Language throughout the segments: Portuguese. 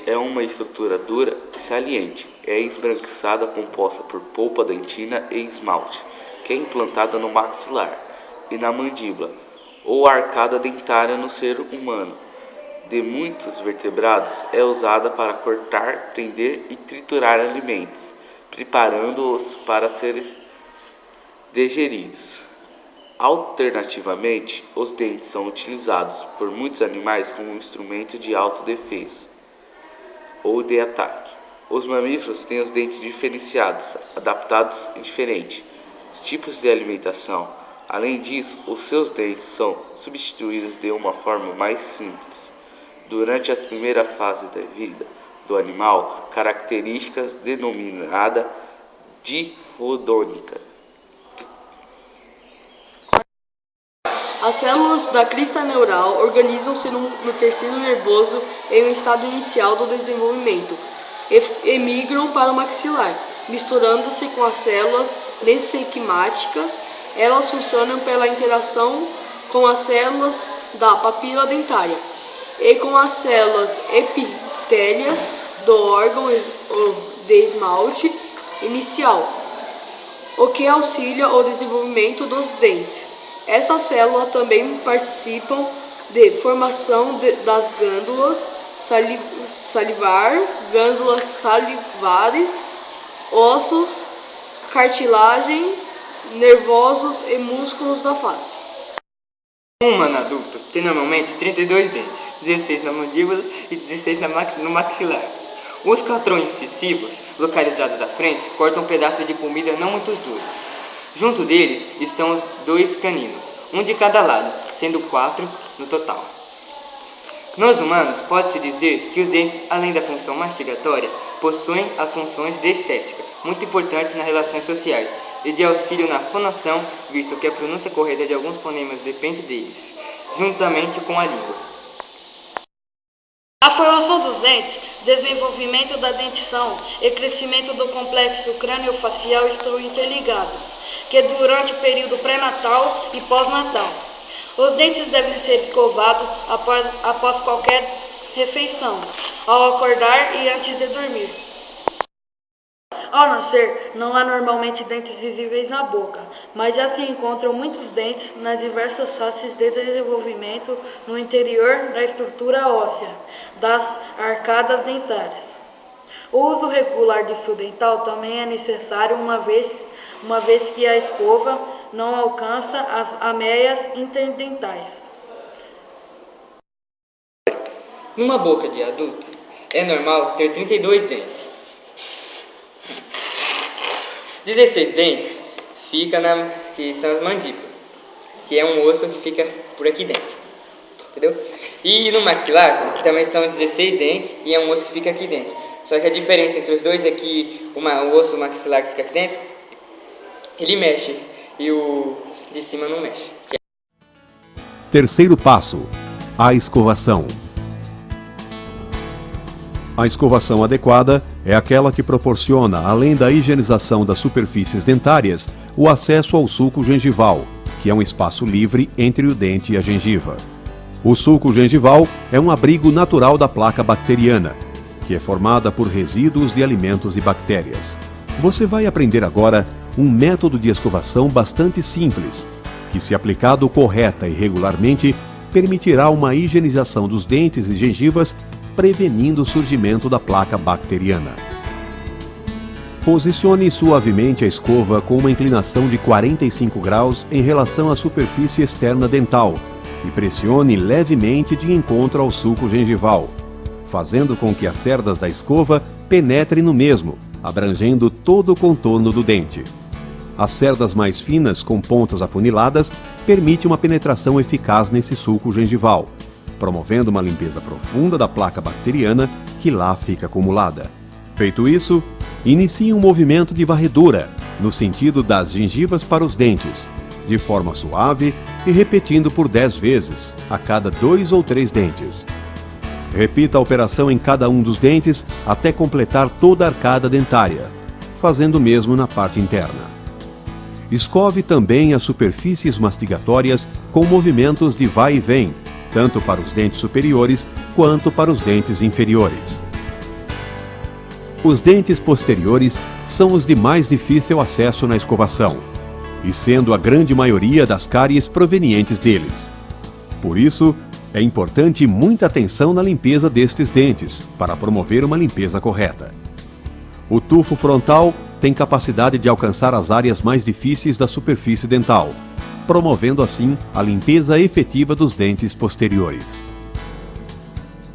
é uma estrutura dura e saliente. É esbranquiçada, composta por polpa dentina e esmalte, que é implantada no maxilar e na mandíbula, ou arcada dentária no ser humano. De muitos vertebrados, é usada para cortar, prender e triturar alimentos, preparando-os para serem digeridos. Alternativamente, os dentes são utilizados por muitos animais como um instrumento de autodefesa ou de ataque. Os mamíferos têm os dentes diferenciados, adaptados a diferentes tipos de alimentação. Além disso, os seus dentes são substituídos de uma forma mais simples durante as primeiras fases da vida do animal, características denominada dirodônica. As células da crista neural organizam-se no tecido nervoso em um estado inicial do desenvolvimento e migram para o maxilar. Misturando-se com as células mesenquimáticas, elas funcionam pela interação com as células da papila dentária e com as células epitélias do órgão de esmalte inicial, o que auxilia o desenvolvimento dos dentes. Essas células também participam de formação das glândulas salivar, glândulas salivares, ossos, cartilagem, nervosos e músculos da face. Um humano adulto tem normalmente 32 dentes, 16 na mandíbula e 16 no maxilar. Os 4 incisivos, localizados à frente, cortam pedaços de comida não muito duros. Junto deles estão os 2 caninos, um de cada lado, sendo 4 no total. Nos humanos, pode-se dizer que os dentes, além da função mastigatória, possuem as funções de estética, muito importantes nas relações sociais, e de auxílio na fonação, visto que a pronúncia correta de alguns fonemas depende deles, juntamente com a língua. A formação dos dentes, desenvolvimento da dentição e crescimento do complexo crânio-facial estão interligados, que durante o período pré-natal e pós-natal. Os dentes devem ser escovados após qualquer refeição, ao acordar e antes de dormir. Ao nascer, não há normalmente dentes visíveis na boca, mas já se encontram muitos dentes nas diversas fases de desenvolvimento no interior da estrutura óssea das arcadas dentárias. O uso regular de fio dental também é necessário uma vez que a escova não alcança as ameias interdentais. Numa boca de adulto, é normal ter 32 dentes. 16 dentes que são as mandíbulas, que é um osso que fica por aqui dentro, entendeu? E no maxilar, que também estão 16 dentes e é um osso que fica aqui dentro. Só que a diferença entre os dois é que o osso maxilar que fica aqui dentro, ele mexe e o de cima não mexe. Terceiro passo: a escovação. A escovação adequada é aquela que proporciona, além da higienização das superfícies dentárias, o acesso ao sulco gengival, que é um espaço livre entre o dente e a gengiva. O sulco gengival é um abrigo natural da placa bacteriana, que é formada por resíduos de alimentos e bactérias. Você vai aprender agora um método de escovação bastante simples, que, se aplicado correta e regularmente, permitirá uma higienização dos dentes e gengivas, prevenindo o surgimento da placa bacteriana. Posicione suavemente a escova com uma inclinação de 45 graus em relação à superfície externa dental e pressione levemente de encontro ao sulco gengival, fazendo com que as cerdas da escova penetrem no mesmo, abrangendo todo o contorno do dente. As cerdas mais finas, com pontas afuniladas, permitem uma penetração eficaz nesse sulco gengival, promovendo uma limpeza profunda da placa bacteriana que lá fica acumulada. Feito isso, inicie um movimento de varredura, no sentido das gengivas para os dentes, de forma suave e repetindo por 10 vezes, a cada 2 ou 3 dentes. Repita a operação em cada um dos dentes até completar toda a arcada dentária, fazendo o mesmo na parte interna. Escove também as superfícies mastigatórias com movimentos de vai e vem, tanto para os dentes superiores quanto para os dentes inferiores. Os dentes posteriores são os de mais difícil acesso na escovação, e sendo a grande maioria das cáries provenientes deles. Por isso, é importante muita atenção na limpeza destes dentes, para promover uma limpeza correta. O tufo frontal tem capacidade de alcançar as áreas mais difíceis da superfície dental, promovendo assim a limpeza efetiva dos dentes posteriores.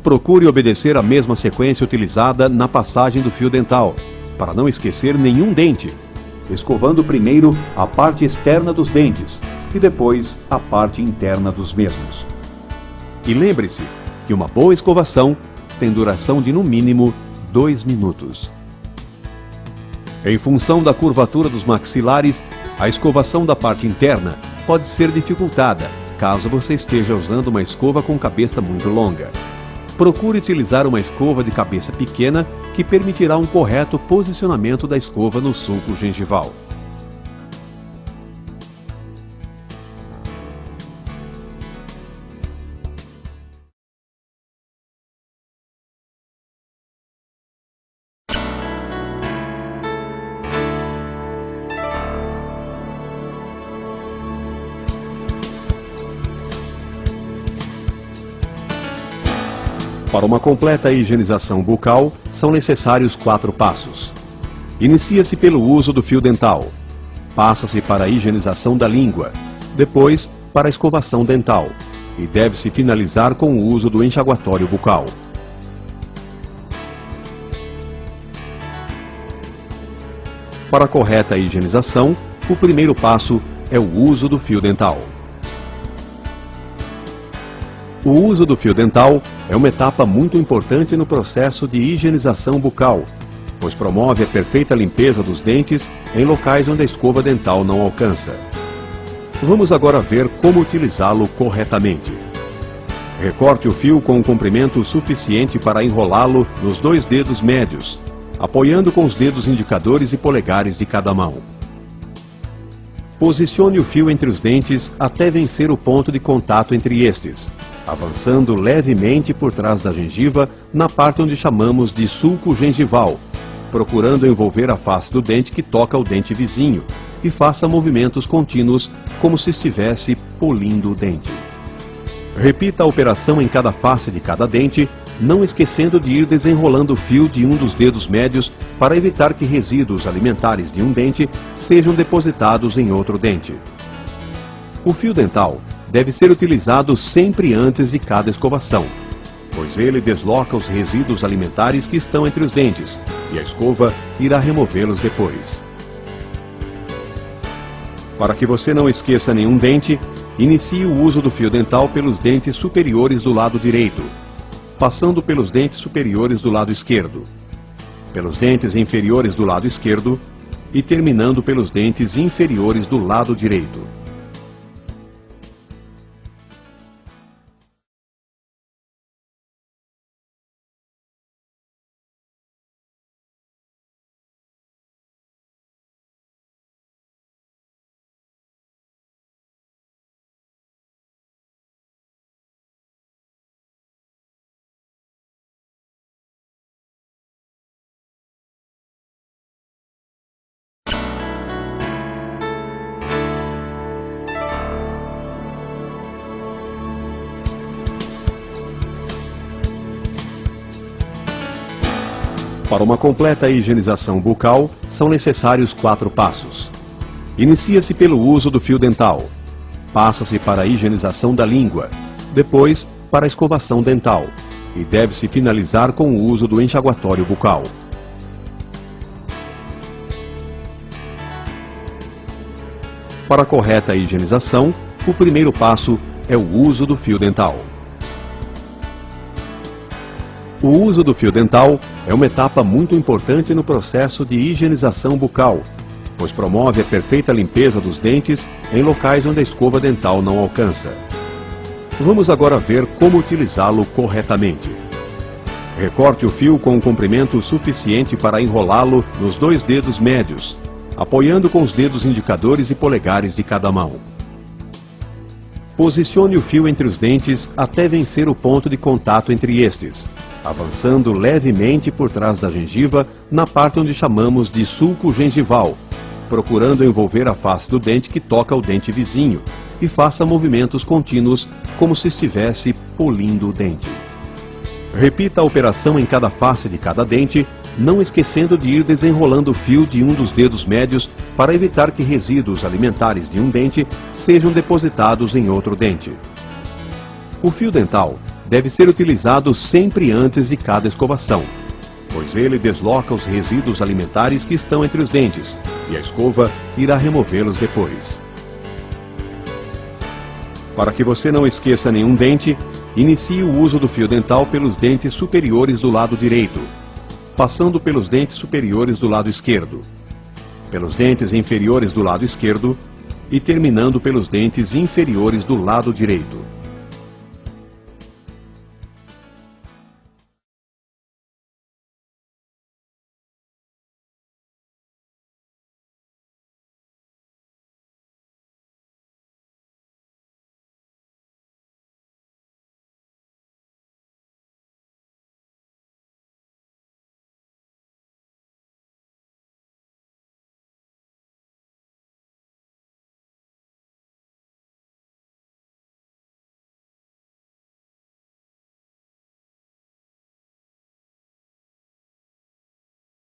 Procure obedecer a mesma sequência utilizada na passagem do fio dental, para não esquecer nenhum dente, escovando primeiro a parte externa dos dentes e depois a parte interna dos mesmos. E lembre-se que uma boa escovação tem duração de no mínimo 2 minutos. Em função da curvatura dos maxilares, a escovação da parte interna pode ser dificultada, caso você esteja usando uma escova com cabeça muito longa. Procure utilizar uma escova de cabeça pequena que permitirá um correto posicionamento da escova no sulco gengival. Para uma completa higienização bucal, são necessários 4 passos. Inicia-se pelo uso do fio dental. Passa-se para a higienização da língua. Depois, para a escovação dental. E deve-se finalizar com o uso do enxaguatório bucal. Para a correta higienização, o primeiro passo é o uso do fio dental. O uso do fio dental é uma etapa muito importante no processo de higienização bucal, pois promove a perfeita limpeza dos dentes em locais onde a escova dental não alcança. Vamos agora ver como utilizá-lo corretamente. Recorte o fio com um comprimento suficiente para enrolá-lo nos 2 dedos médios, apoiando com os dedos indicadores e polegares de cada mão. Posicione o fio entre os dentes até vencer o ponto de contato entre estes, avançando levemente por trás da gengiva na parte onde chamamos de sulco gengival, procurando envolver a face do dente que toca o dente vizinho e faça movimentos contínuos como se estivesse polindo o dente. Repita a operação em cada face de cada dente, não esquecendo de ir desenrolando o fio de um dos dedos médios para evitar que resíduos alimentares de um dente sejam depositados em outro dente. O fio dental deve ser utilizado sempre antes de cada escovação, pois ele desloca os resíduos alimentares que estão entre os dentes e a escova irá removê-los depois. Para que você não esqueça nenhum dente, inicie o uso do fio dental pelos dentes superiores do lado direito, passando pelos dentes superiores do lado esquerdo, pelos dentes inferiores do lado esquerdo e terminando pelos dentes inferiores do lado direito. Para uma completa higienização bucal, são necessários 4 passos. Inicia-se pelo uso do fio dental. Passa-se para a higienização da língua. Depois, para a escovação dental. E deve-se finalizar com o uso do enxaguatório bucal. Para a correta higienização, o primeiro passo é o uso do fio dental. O uso do fio dental é uma etapa muito importante no processo de higienização bucal, pois promove a perfeita limpeza dos dentes em locais onde a escova dental não alcança. Vamos agora ver como utilizá-lo corretamente. Recorte o fio com um comprimento suficiente para enrolá-lo nos 2 dedos médios, apoiando com os dedos indicadores e polegares de cada mão. Posicione o fio entre os dentes até vencer o ponto de contato entre estes, avançando levemente por trás da gengiva na parte onde chamamos de sulco gengival, procurando envolver a face do dente que toca o dente vizinho e faça movimentos contínuos como se estivesse polindo o dente. Repita a operação em cada face de cada dente, não esquecendo de ir desenrolando o fio de um dos dedos médios para evitar que resíduos alimentares de um dente sejam depositados em outro dente. O fio dental deve ser utilizado sempre antes de cada escovação, pois ele desloca os resíduos alimentares que estão entre os dentes e a escova irá removê-los depois. Para que você não esqueça nenhum dente, inicie o uso do fio dental pelos dentes superiores do lado direito, passando pelos dentes superiores do lado esquerdo, pelos dentes inferiores do lado esquerdo e terminando pelos dentes inferiores do lado direito.